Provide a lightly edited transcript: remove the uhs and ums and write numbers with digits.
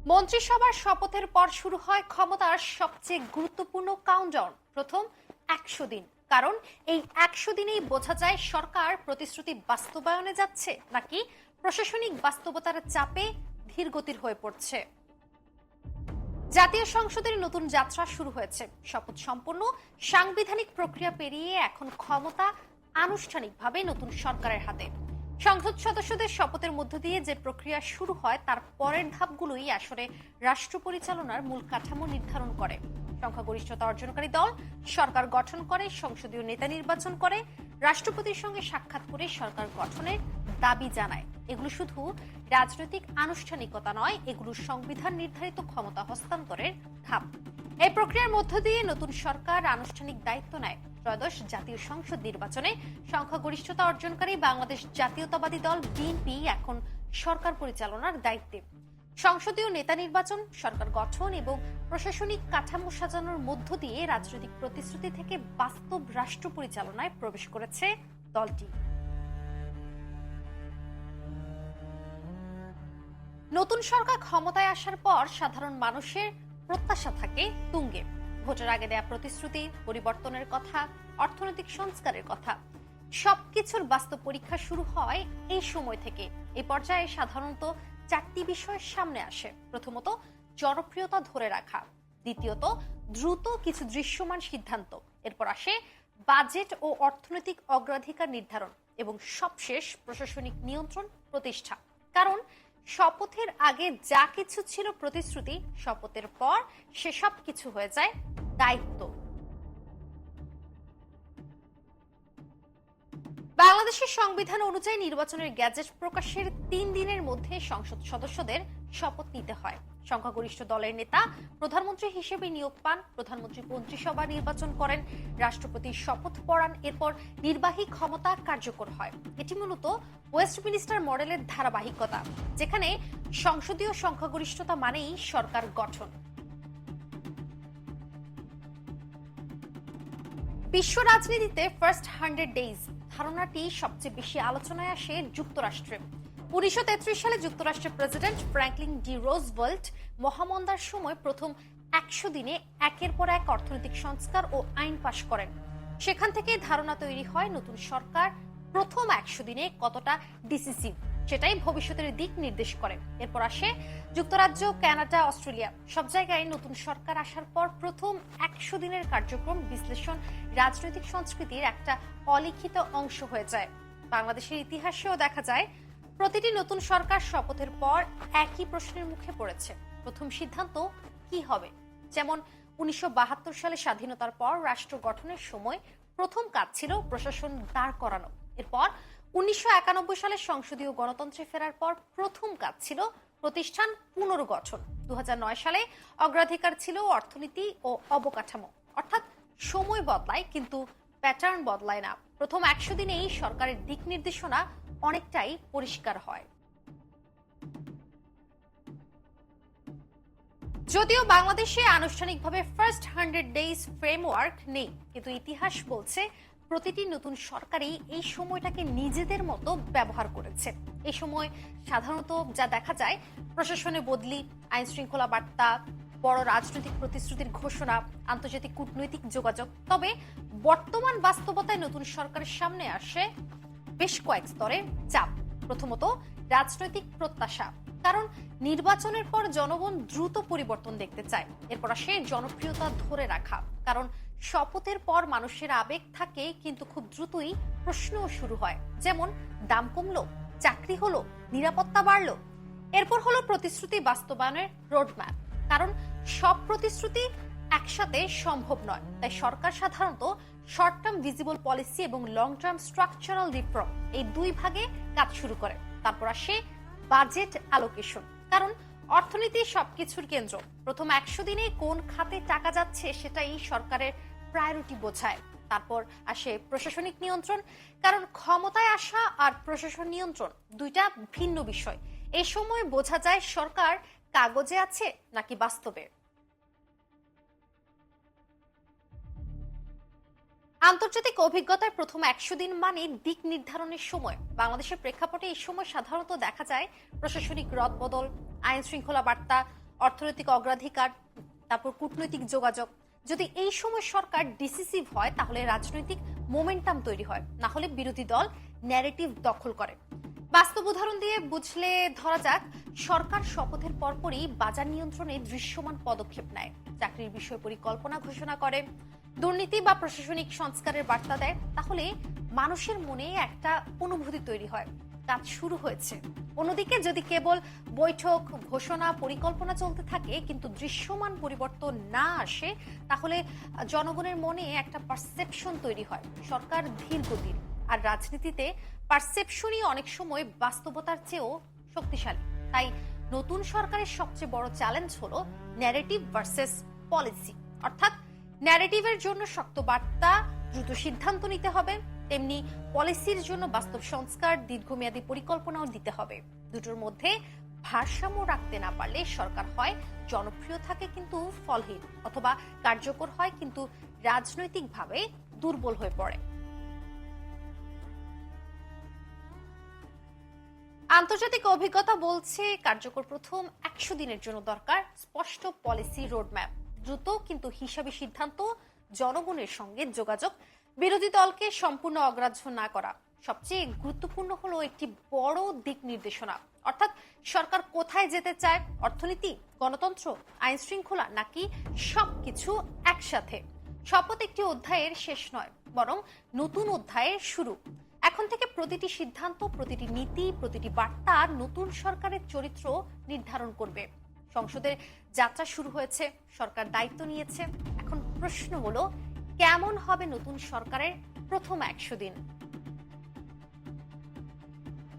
মন্ত্রিসভার শপথের পর শুরু হয় ক্ষমতার সবচেয়ে গুরুত্বপূর্ণ কাউন্টডাউন, প্রথম ১০০ দিন। কারণ এই ১০০ দিনেই বোঝা যায় সরকার প্রতিশ্রুতি বাস্তবায়নে যাচ্ছে নাকি প্রশাসনিক বাস্তবতার চাপে ধীরগতির হয়ে পড়ছে। জাতীয় সংসদের নতুন যাত্রা শুরু হয়েছে। শপথ সম্পন্ন সাংবিধানিক প্রক্রিয়া পেরিয়ে এখন ক্ষমতা আনুষ্ঠানিকভাবে নতুন সরকারের হাতে। সংসদ সদস্যদের শপথের মধ্য দিয়ে যে প্রক্রিয়া শুরু হয় তার পরের ধাপগুলোই আসলে রাষ্ট্র পরিচালনার মূল কাঠামো নির্ধারণ করে। সংখ্যাগরিষ্ঠতা অর্জনকারী দল সরকার গঠন করে, সংসদীয় নেতা নির্বাচন করে, রাষ্ট্রপতির সঙ্গে সাক্ষাৎ করে সরকার গঠনের দাবি জানায়। এগুলো শুধু রাজনৈতিক আনুষ্ঠানিকতা নয়, এগুলো সংবিধান নির্ধারিত ক্ষমতা হস্তান্তরের ধাপ। এই প্রক্রিয়ার মধ্য দিয়ে নতুন সরকার আনুষ্ঠানিক দায়িত্ব নেয়। ত্রয়োদশ জাতীয় সংসদ নির্বাচনে সংখ্যাগরিষ্ঠতা অর্জনকারী বাংলাদেশ জাতীয়তাবাদী দল বিএনপি এখন সরকার পরিচালনার দায়িত্বে। সংসদীয় নেতা নির্বাচন, সরকার গঠন এবং প্রশাসনিক কাঠামো সাজানোর মধ্য দিয়ে রাজনৈতিক প্রতিশ্রুতি থেকে বাস্তব রাষ্ট্র পরিচালনায় প্রবেশ করেছে দলটি। নতুন সরকার ক্ষমতায় আসার পর সাধারণ মানুষের প্রত্যাশা থাকে তুঙ্গে। ভোটের আগে দেয়া প্রতিশ্রুতি, পরিবর্তনের কথা, অর্থনৈতিক সংস্কারের কথা, সবকিছুর বাস্তব পরীক্ষা শুরু হয় এই সময় থেকে। এই পর্যায়ে সাধারণত চারটি বিষয়ের সামনে আসে। প্রথমত, জনপ্রিয়তা ধরে রাখা। দ্বিতীয়ত, দ্রুত কিছু দৃশ্যমান সিদ্ধান্ত। এরপর আসে বাজেট ও অর্থনৈতিক অগ্রাধিকার নির্ধারণ এবং সবশেষ প্রশাসনিক নিয়ন্ত্রণ প্রতিষ্ঠা। কারণ শপথের আগে যা কিছু ছিল প্রতিশ্রুতি, শপথের পর সেসব কিছু হয়ে যায় দায়িত্ব। বাংলাদেশের সংবিধান অনুযায়ী নির্বাচনের গ্যাজেট প্রকাশের ৩ দিনের মধ্যে সংসদ সদস্যদের শপথ নিতে হয়। সংখ্যাগরিষ্ঠ দলের নেতা প্রধানমন্ত্রী হিসেবে নিয়োগ পান, প্রধানমন্ত্রী মন্ত্রিসভা নির্বাচন করেন, রাষ্ট্রপতির শপথ পড়ান, এরপর নির্বাহী ক্ষমতা কার্যকর হয়। এটি মূলত ওয়েস্টমিনিস্টার মডেলের ধারাবাহিকতা, যেখানে সংসদীয় সংখ্যাগরিষ্ঠতা মানেই সরকার গঠন। বিশ্ব রাজনীতিতে ফার্স্ট 100 ডেজ ধারণাটি সবচেয়ে বেশি আলোচনায় আসে যুক্তরাষ্ট্রে। 1933 সালে যুক্তরাষ্ট্রের প্রেসিডেন্ট ফ্র্যাঙ্কলিন ডি রুজভেল্ট মহামন্দার সময় প্রথম 100 দিনে একের পর এক অর্থনৈতিক সংস্কার ও আইন পাশ করেন। সেখান থেকে ধারণা তৈরি হয় নতুন সরকার প্রথম 100 দিনে কতটা ডিসিসিভ, সেটাই ভবিষ্যতের দিক নির্দেশ করে। এরপর আসে যুক্তরাজ্য, কানাডা, অস্ট্রেলিয়া। সব জায়গায় নতুন সরকার আসার পর প্রথম 100 দিনের কার্যক্রম বিশ্লেষণ রাজনৈতিক সংস্কৃতির একটা অলিখিত অংশ হয়ে যায়। বাংলাদেশের ইতিহাসেও দেখা যায় প্রতিটি নতুন সরকার শপথের পর একই প্রশ্নের মুখে পড়েছে, প্রথম সিদ্ধান্ত কি হবে। যেমন 1972 সালে স্বাধীনতার পর রাষ্ট্র গঠনের সময় প্রথম কাজ ছিল প্রশাসন দাঁড় করানো। এরপর 1991 সালে সংসদীয় গণতন্ত্রে ফেরার পর প্রথম কাজ ছিল প্রতিষ্ঠান পুনর্গঠন। 2009 সালে অগ্রাধিকার ছিল অর্থনীতি ও অবকাঠামো। অর্থাৎ সময় বদলায় কিন্তু প্যাটার্ন বদলায় না। প্রথম 100 দিনেই সরকারের দিক নির্দেশনা অনেকটাই পরিষ্কার হয়। যদিও বাংলাদেশে আনুষ্ঠানিকভাবে ফার্স্ট 100 ডেজ ফ্রেমওয়ার্ক নেই, কিন্তু ইতিহাস বলছে প্রতিটি নতুন সরকারই এই সময়টাকে নিজেদের মতো ব্যবহার করেছে। এই সময় সাধারণত যা দেখা যায়, প্রশাসনে বদলি, আইন শৃঙ্খলা বার্তা, বড় রাজনৈতিক প্রতিশ্রুতির ঘোষণা, আন্তর্জাতিক কূটনৈতিক যোগাযোগ। তবে বর্তমান বাস্তবতায় নতুন সরকারের সামনে আসে বেশ কয়েক স্তরের চাপ। প্রথমত, রাজনৈতিক প্রত্যাশা। কারণ নির্বাচনের পর জনগণ দ্রুত পরিবর্তন দেখতে চায়। এরপর আসে জনপ্রিয়তা ধরে রাখা। কারণ শপথের পর মানুষের আবেগ থাকে, কিন্তু খুব দ্রুতই প্রশ্নও শুরু হয়। যেমন দাম কমলো, চাকরি হলো, নিরাপত্তা বাড়লো। এরপর হলো প্রতিশ্রুতি বাস্তবায়নের রোডম্যাপ। কারণ সব প্রতিশ্রুতি একসাথে সম্ভব নয়, তাই সরকার সাধারণত শর্ট টার্ম ভিজিবল পলিসি এবং লং টার্ম স্ট্রাকচারাল রিফর্ম, এই দুই ভাগে কাজ শুরু করে। তারপর আসে বাজেট অ্যালোকেশন। কারণ অর্থনীতি সবকিছুর কেন্দ্র। প্রথম 100 দিনে কোন খাতে টাকা যাচ্ছে সেটাই সরকারের প্রায়োরিটি বোঝায়। তারপর আসে প্রশাসনিক নিয়ন্ত্রণ। কারণ ক্ষমতায় আসা আর প্রশাসন নিয়ন্ত্রণ দুইটা ভিন্ন বিষয়। এই সময় বোঝা যায় সরকার কাগজে আছে নাকি বাস্তবে। আন্তর্জাতিক অভিজ্ঞতায় প্রথম 100 দিন মানে দিক নির্ধারণের সময়। বাংলাদেশের প্রেক্ষাপটে এই সময় সাধারণত দেখা যায় প্রশাসনিক রদবদল, আইন শৃঙ্খলা বার্তা, অর্থনৈতিক অগ্রাধিকার, তারপর কূটনৈতিক যোগাযোগ। যদি এই সময় সরকার ডিসিসিভ হয় তাহলে রাজনৈতিক মোমেন্টাম তৈরি হয়, না হলে বিরোধী দল ন্যারেটিভ দখল করে। বাস্তব উদাহরণ দিয়ে বুঝলে ধরা যাক, সরকার শপথের পরপরই বাজার নিয়ন্ত্রণে দৃশ্যমান পদক্ষেপ নেয়, চাকরির বিষয়ে পরিকল্পনা ঘোষণা করে, দুর্নীতি বা প্রশাসনিক সংস্কারের বার্তা দেয়, তাহলে মানুষের মনে একটা অনুভূতি তৈরি হয়, কাজ শুরু হয়েছে। অন্যদিকে যদি কেবল বৈঠক, ঘোষণা, পরিকল্পনা চলতে থাকে কিন্তু দৃশ্যমান পরিবর্তন না আসে, তাহলে জনগণের মনে একটা পারসেপশন তৈরি হয় সরকার ধীর গতির। আর রাজনীতিতে পারসেপশনই অনেক সময় বাস্তবতার চেয়েও শক্তিশালী। তাই নতুন সরকারের সবচেয়ে বড় চ্যালেঞ্জ হলো ন্যারেটিভ ভার্সেস পলিসি। অর্থাৎ ন্যারেটিভের জন্য শক্ত বার্তা, দ্রুত সিদ্ধান্ত নিতে হবে, তেমনি পলিসির জন্য বাস্তব সংস্কার, দীর্ঘমেয়াদী পরিকল্পনাও দিতে হবে। দুটোর মধ্যে ভারসাম্য রাখতে না পারলে সরকার হয় জনপ্রিয় থাকে কিন্তু ফলহীন, অথবা কার্যকর হয় কিন্তু রাজনৈতিকভাবে দুর্বল হয়ে পড়ে। আন্তর্জাতিক অভিজ্ঞতা বলছে কার্যকর প্রথম 100 দিনের জন্য দরকার স্পষ্ট পলিসি রোডম্যাপ, দ্রুত কিন্তু হিসাবী সিদ্ধান্ত, জনগণের সঙ্গে যোগাযোগ, বিরোধী দলকে সম্পূর্ণ অগ্রাহ্য না করা। সবচেয়ে গুরুত্বপূর্ণ হলো একটি বড় দিক নির্দেশনা, অর্থাৎ সরকার কোথায় যেতে চায়, অর্থনীতি, গণতন্ত্র, আইন শৃঙ্খলা, নাকি সবকিছু একসাথে। শপথ একটি অধ্যায়ের শেষ নয়, বরং নতুন অধ্যায়ের শুরু। এখন থেকে প্রতিটি সিদ্ধান্ত, প্রতিটি নীতি, প্রতিটি বার্তা নতুন সরকারের চরিত্র নির্ধারণ করবে। সংসদের যাত্রা শুরু হয়েছে, সরকার দায়িত্ব নিয়েছে। এখন প্রশ্ন হলো, কেমন হবে নতুন সরকারের প্রথম 100 দিন?